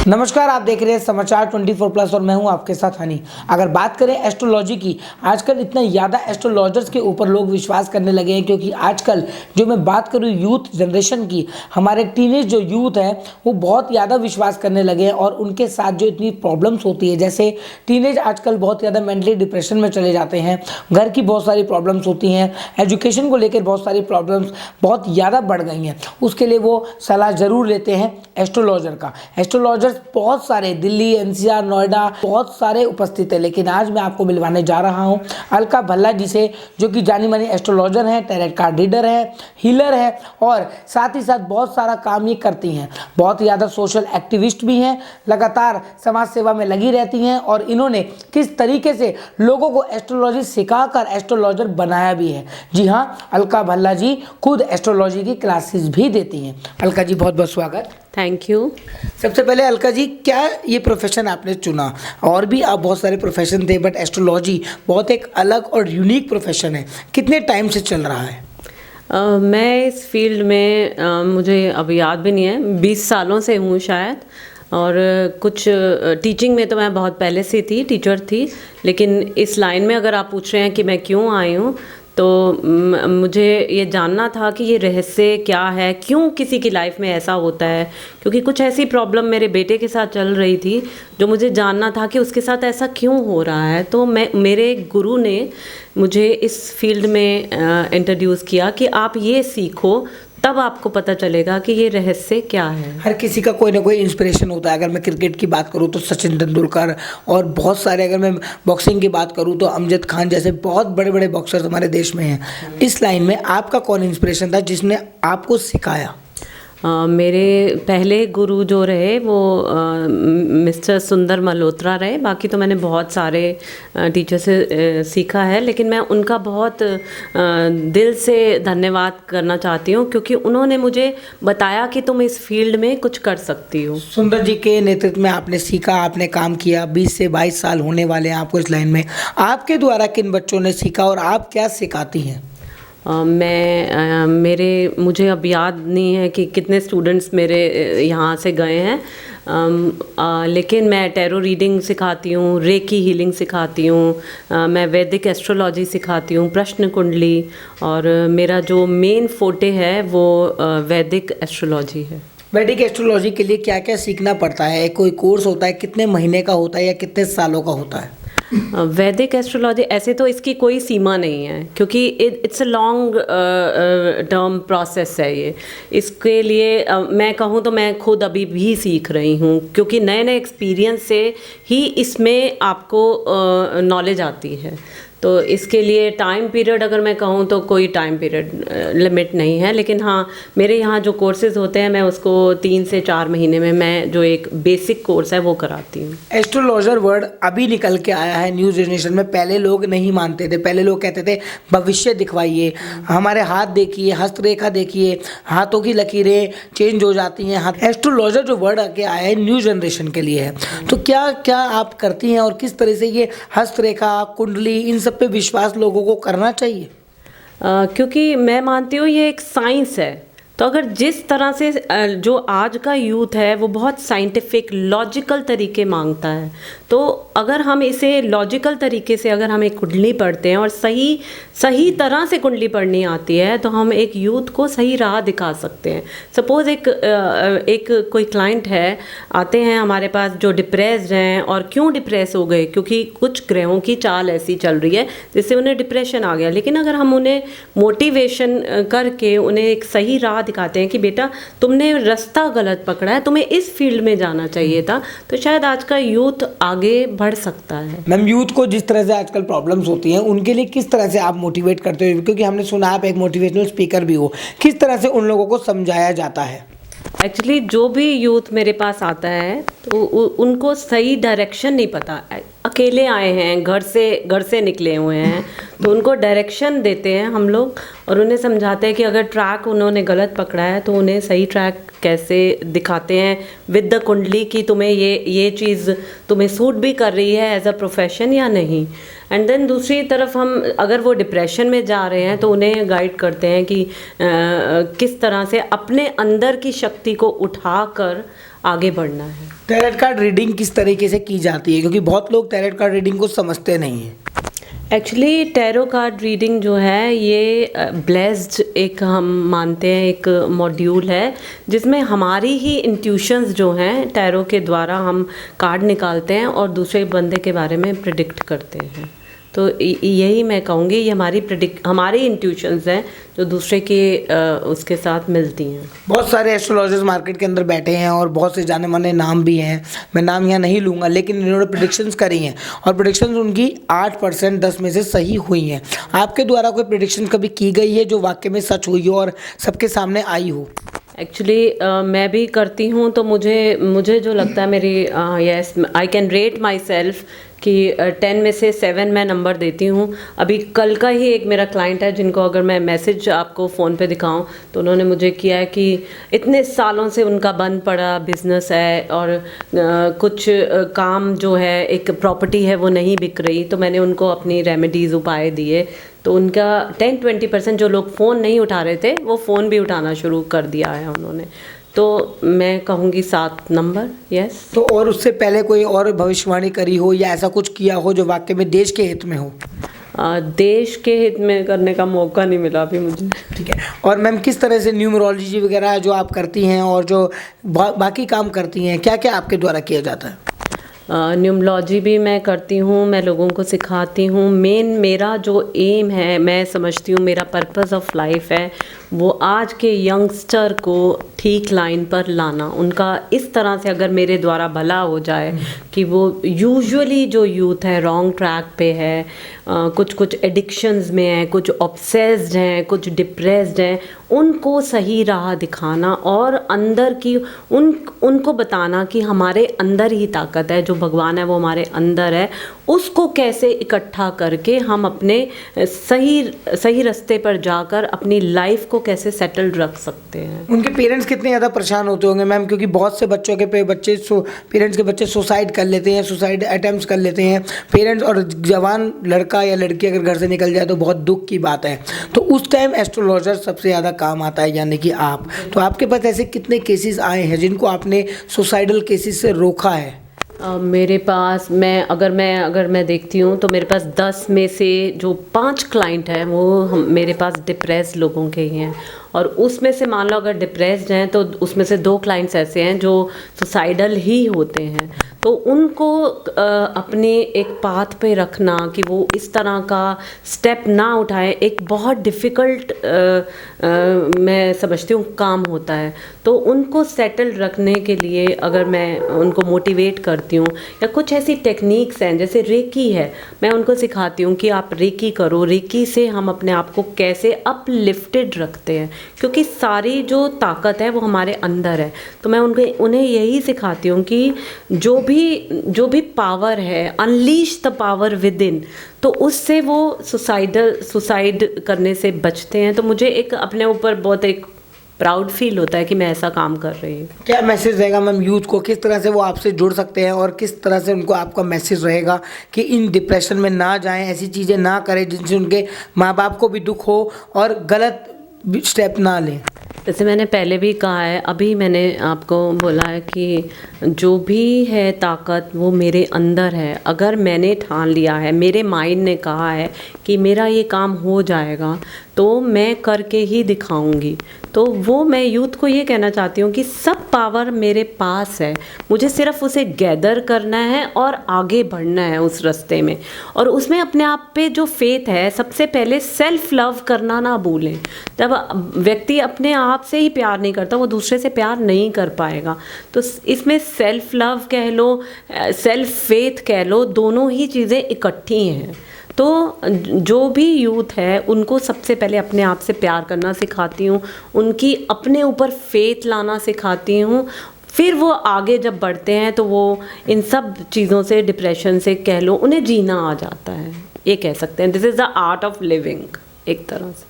नमस्कार, आप देख रहे हैं समाचार 24+ और मैं हूं आपके साथ हनी। अगर बात करें एस्ट्रोलॉजी की, आजकल इतना ज़्यादा एस्ट्रोलॉजर्स के ऊपर लोग विश्वास करने लगे हैं क्योंकि आजकल जो मैं बात करूं यूथ जनरेशन की, हमारे टीनेज जो यूथ है वो बहुत ज़्यादा विश्वास करने लगे हैं और उनके साथ जो इतनी प्रॉब्लम्स होती है, जैसे टीनेज आजकल बहुत ज़्यादा मेंटली डिप्रेशन में चले जाते हैं, घर की बहुत सारी प्रॉब्लम्स होती हैं, एजुकेशन को लेकर बहुत सारी प्रॉब्लम्स बहुत ज़्यादा बढ़ गई हैं। उसके लिए वो सलाह ज़रूर लेते हैं एस्ट्रोलॉजर का। एस्ट्रोलॉजर बहुत सारे दिल्ली, एनसीआर, नोएडा बहुत सारे उपस्थित है, लेकिन आज मैं आपको मिलवाने जा रहा हूं अलका भल्ला जी से, जो कि जानी मानी एस्ट्रोलॉजर हैं, टैरेट कार्ड रीडर है, हीलर है और साथ ही साथ बहुत सारा काम ये करती हैं। बहुत ज़्यादा सोशल एक्टिविस्ट भी हैं, लगातार समाज सेवा में लगी रहती हैं और इन्होंने किस तरीके से लोगों को एस्ट्रोलॉजी सिखाकर एस्ट्रोलॉजर बनाया भी है। जी हाँ, अलका भल्ला जी खुद एस्ट्रोलॉजी की क्लासेस भी देती हैं। अलका जी, बहुत बहुत स्वागत। Thank you. सबसे पहले अलका जी, क्या ये प्रोफेशन आपने चुना? और भी आप बहुत सारे प्रोफेशन थे, बट एस्ट्रोलॉजी बहुत एक अलग और यूनिक प्रोफेशन है। कितने टाइम से चल रहा है? मैं इस फील्ड में मुझे अभी याद भी नहीं है, 20 सालों से हूँ शायद। और कुछ टीचिंग में तो मैं बहुत पहले से थी, टीचर थी, लेकिन इस लाइन में अगर आप पूछ रहे हैं कि मैं क्यों आई हूँ, तो मुझे ये जानना था कि ये रहस्य क्या है, क्यों किसी की लाइफ में ऐसा होता है। क्योंकि कुछ ऐसी प्रॉब्लम मेरे बेटे के साथ चल रही थी जो मुझे जानना था कि उसके साथ ऐसा क्यों हो रहा है। तो मेरे गुरु ने मुझे इस फील्ड में इंट्रोड्यूस किया कि आप ये सीखो, तब आपको पता चलेगा कि ये रहस्य क्या है। हर किसी का कोई ना कोई इंस्पिरेशन होता है। अगर मैं क्रिकेट की बात करूं तो सचिन तेंदुलकर, और बहुत सारे, अगर मैं बॉक्सिंग की बात करूं तो अमजद खान जैसे बहुत बड़े बड़े बॉक्सर्स हमारे देश में हैं। इस लाइन में आपका कौन इंस्पिरेशन था जिसने आपको सिखाया? मेरे पहले गुरु जो रहे वो मिस्टर सुंदर मल्होत्रा रहे। बाकी तो मैंने बहुत सारे टीचर से सीखा है, लेकिन मैं उनका बहुत दिल से धन्यवाद करना चाहती हूँ क्योंकि उन्होंने मुझे बताया कि तुम इस फील्ड में कुछ कर सकती हो। सुंदर जी के नेतृत्व में आपने सीखा, आपने काम किया, 20 से 22 साल होने वाले हैं आपको इस लाइन में। आपके द्वारा किन बच्चों ने सीखा और आप क्या सिखाती हैं? मुझे अब याद नहीं है कि कितने स्टूडेंट्स मेरे यहाँ से गए हैं, लेकिन मैं टैरो रीडिंग सिखाती हूँ, रेकी हीलिंग सिखाती हूँ, मैं वैदिक एस्ट्रोलॉजी सिखाती हूँ, प्रश्न कुंडली, और मेरा जो मेन फोटे है वो वैदिक एस्ट्रोलॉजी है। वैदिक एस्ट्रोलॉजी के लिए क्या क्या सीखना पड़ता है? कोई कोर्स होता है? कितने महीने का होता है या कितने सालों का होता है? वैदिक एस्ट्रोलॉजी ऐसे तो इसकी कोई सीमा नहीं है, क्योंकि it's a long term process है ये। इसके लिए मैं कहूँ तो मैं खुद अभी भी सीख रही हूँ, क्योंकि नए नए एक्सपीरियंस से ही इसमें आपको नॉलेज आती है। तो इसके लिए टाइम पीरियड अगर मैं कहूँ तो कोई टाइम पीरियड लिमिट नहीं है, लेकिन हाँ, मेरे यहाँ जो कोर्सेज होते हैं मैं उसको 3 से 4 महीने में मैं जो एक बेसिक कोर्स है वो कराती हूँ। एस्ट्रोलॉजर वर्ड अभी निकल के आया है न्यू जनरेशन में। पहले लोग नहीं मानते थे, पहले लोग कहते थे भविष्य दिखवाइए, हमारे हाथ देखिए, हस्तरेखा देखिए, हाथों की लकीरें चेंज हो जाती हैं। एस्ट्रोलॉजर जो वर्ड आके आया है न्यू जनरेशन के लिए है, तो क्या क्या आप करती हैं और किस तरह से ये हस्तरेखा, कुंडली, इन सब पे विश्वास लोगों को करना चाहिए? क्योंकि मैं मानती हूँ ये एक साइंस है। तो अगर जिस तरह से जो आज का यूथ है वो बहुत साइंटिफिक लॉजिकल तरीके मांगता है, तो अगर हम इसे लॉजिकल तरीके से अगर हम एक कुंडली पढ़ते हैं और सही तरह से कुंडली पढ़नी आती है, तो हम एक यूथ को सही राह दिखा सकते हैं। सपोज़ एक कोई क्लाइंट है, आते हैं हमारे पास जो डिप्रेस्ड हैं, और क्यों डिप्रेस हो गए? क्योंकि कुछ ग्रहों की चाल ऐसी चल रही है जिससे उन्हें डिप्रेशन आ गया। लेकिन अगर हम उन्हें मोटिवेशन करके उन्हें एक सही राह दिखाते हैं कि बेटा तुमने रास्ता गलत पकड़ा है, तुम्हें इस फील्ड में जाना चाहिए था, तो शायद आज का यूथ आगे बढ़ सकता है। मैम, यूथ को जिस तरह से आजकल प्रॉब्लम्स होती हैं उनके लिए किस तरह से आप मोटिवेट करते हो? क्योंकि हमने सुना आप एक मोटिवेशनल स्पीकर भी हो, किस तरह से उन लोगों को समझाया जाता है? एक्चुअली जो भी यूथ मेरे पास आता है तो उनको सही डायरेक्शन नहीं पता। अकेले आए हैं, घर से निकले हुए हैं, तो उनको डायरेक्शन देते हैं हम लोग और उन्हें समझाते हैं कि अगर ट्रैक उन्होंने गलत पकड़ा है तो उन्हें सही ट्रैक कैसे दिखाते हैं विद द कुंडली कि तुम्हें ये चीज़ तुम्हें सूट भी कर रही है एज अ प्रोफेशन या नहीं। एंड देन दूसरी तरफ हम अगर वो डिप्रेशन में जा रहे हैं तो उन्हें गाइड करते हैं कि किस तरह से अपने अंदर की शक्ति को उठाकर आगे बढ़ना है। टैरेट कार्ड रीडिंग किस तरीके से की जाती है, क्योंकि बहुत लोग टैरेट कार्ड रीडिंग को समझते नहीं हैं। एक्चुअली टैरो कार्ड रीडिंग जो है ये ब्लेस्ड एक हम मानते हैं एक मॉड्यूल है जिसमें हमारी ही इंट्यूशंस जो हैं टैरो के द्वारा हम कार्ड निकालते हैं और दूसरे बंदे के बारे में प्रिडिक्ट करते हैं। तो यही मैं कहूँगी ये हमारी इंट्यूशंस हैं जो दूसरे के उसके साथ मिलती हैं। बहुत सारे एस्ट्रोलॉजर्स मार्केट के अंदर बैठे हैं और बहुत से जाने माने नाम भी हैं, मैं नाम यहाँ नहीं लूँगा, लेकिन इन्होंने प्रेडिक्शंस करी हैं और प्रेडिक्शंस उनकी 8% 10 में से सही हुई हैं। आपके द्वारा कोई प्रेडिक्शन कभी की गई है जो वाकई में सच हुई हो और सबके सामने आई हो? एक्चुअली मैं भी करती हूँ तो मुझे जो लगता है मेरी yes I can rate my self कि 10 में से 7 मैं नंबर देती हूँ। अभी कल का ही एक मेरा क्लाइंट है जिनको अगर मैं मैसेज आपको फ़ोन पे दिखाऊं तो उन्होंने मुझे किया है कि इतने सालों से उनका बंद पड़ा बिज़नेस है और कुछ काम जो है एक प्रॉपर्टी है वो नहीं बिक रही, तो मैंने उनको अपनी रेमेडीज़ उपाय दिए तो उनका 10-20% जो लोग फ़ोन नहीं उठा रहे थे वो फ़ोन भी उठाना शुरू कर दिया है उन्होंने। तो मैं कहूँगी 7 नंबर यस। तो और उससे पहले कोई और भविष्यवाणी करी हो या ऐसा कुछ किया हो जो वाकई में देश के हित में हो? देश के हित में करने का मौका नहीं मिला अभी मुझे। ठीक है। और मैम किस तरह से न्यूमरोलॉजी वगैरह जो आप करती हैं और जो बाकी काम करती हैं, क्या क्या आपके द्वारा किया जाता है? न्यूमरोलॉजी भी मैं करती हूँ, मैं लोगों को सिखाती हूँ। मेरा जो एम है, मैं समझती हूँ मेरा पर्पस ऑफ लाइफ है वो आज के यंगस्टर को ठीक लाइन पर लाना, उनका इस तरह से अगर मेरे द्वारा भला हो जाए कि वो यूजुअली जो यूथ है रॉन्ग ट्रैक पे है, कुछ एडिक्शंस में है, कुछ ऑब्सेस्ड हैं, कुछ डिप्रेस्ड हैं, उनको सही राह दिखाना और अंदर की उनको बताना कि हमारे अंदर ही ताकत है, जो भगवान है वो हमारे अंदर है, उसको कैसे इकट्ठा करके हम अपने सही रास्ते पर जाकर अपनी लाइफ को कैसे सेटल्ड रख सकते हैं। उनके पेरेंट्स कितने ज़्यादा परेशान होते होंगे मैम, क्योंकि बहुत से बच्चों के पेरेंट्स के बच्चे सुसाइड कर लेते हैं, सुसाइड अटेम्प्ट्स कर लेते हैं पेरेंट्स, और जवान लड़का या लड़की अगर घर से निकल जाए तो बहुत दुख की बात है। तो उस टाइम एस्ट्रोलॉजर सबसे ज़्यादा काम आता है, यानी कि आप। तो आपके पास ऐसे कितने केसेस आए हैं जिनको आपने सुसाइडल केसेस से रोका है? मेरे पास अगर मैं देखती हूँ तो मेरे पास 10 में से जो 5 क्लाइंट हैं वो मेरे पास डिप्रेस्ड लोगों के ही हैं, और उसमें से मान लो अगर डिप्रेस्ड हैं तो उसमें से 2 क्लाइंट्स ऐसे हैं जो सुसाइडल ही होते हैं। तो उनको अपने एक पाथ पे रखना कि वो इस तरह का स्टेप ना उठाए, एक बहुत डिफ़िकल्ट मैं समझती हूँ काम होता है। तो उनको सेटल रखने के लिए अगर मैं उनको मोटिवेट करती हूँ या कुछ ऐसी टेक्निक्स हैं जैसे रेकी है, मैं उनको सिखाती हूँ कि आप रेकी करो, रेकी से हम अपने आप को कैसे अपलिफ्टेड रखते हैं, क्योंकि सारी जो ताकत है वो हमारे अंदर है। तो मैं उन्हें यही सिखाती हूँ कि जो भी पावर है, unleash the power with in, तो उससे वो सुसाइड करने से बचते हैं। तो मुझे एक अपने ऊपर बहुत एक प्राउड फील होता है कि मैं ऐसा काम कर रही हूँ। क्या मैसेज रहेगा मैम यूथ को, किस तरह से वो आपसे जुड़ सकते हैं और किस तरह से उनको आपका मैसेज रहेगा कि इन डिप्रेशन में ना जाएं, ऐसी चीज़ें ना करें जिनसे उनके माँ बाप को भी दुख हो और गलत स्टेप ना लें? जैसे मैंने पहले भी कहा है, अभी मैंने आपको बोला है कि जो भी है ताकत वो मेरे अंदर है। अगर मैंने ठान लिया है, मेरे माइंड ने कहा है कि मेरा ये काम हो जाएगा, तो मैं करके ही दिखाऊंगी। तो वो मैं यूथ को ये कहना चाहती हूँ कि सब पावर मेरे पास है, मुझे सिर्फ उसे गैदर करना है और आगे बढ़ना है उस रास्ते में। और उसमें अपने आप पे जो फेथ है, सबसे पहले सेल्फ लव करना ना भूलें। जब व्यक्ति अपने आप से ही प्यार नहीं करता, वो दूसरे से प्यार नहीं कर पाएगा। तो इसमें सेल्फ लव कह लो, सेल्फ फेथ कह लो, दोनों ही चीज़ें इकट्ठी हैं। तो जो भी यूथ है उनको सबसे पहले अपने आप से प्यार करना सिखाती हूँ, उनकी अपने ऊपर फेथ लाना सिखाती हूँ। फिर वो आगे जब बढ़ते हैं तो वो इन सब चीज़ों से, डिप्रेशन से कह लो, उन्हें जीना आ जाता है, ये कह सकते हैं। This is the art of living एक तरह से।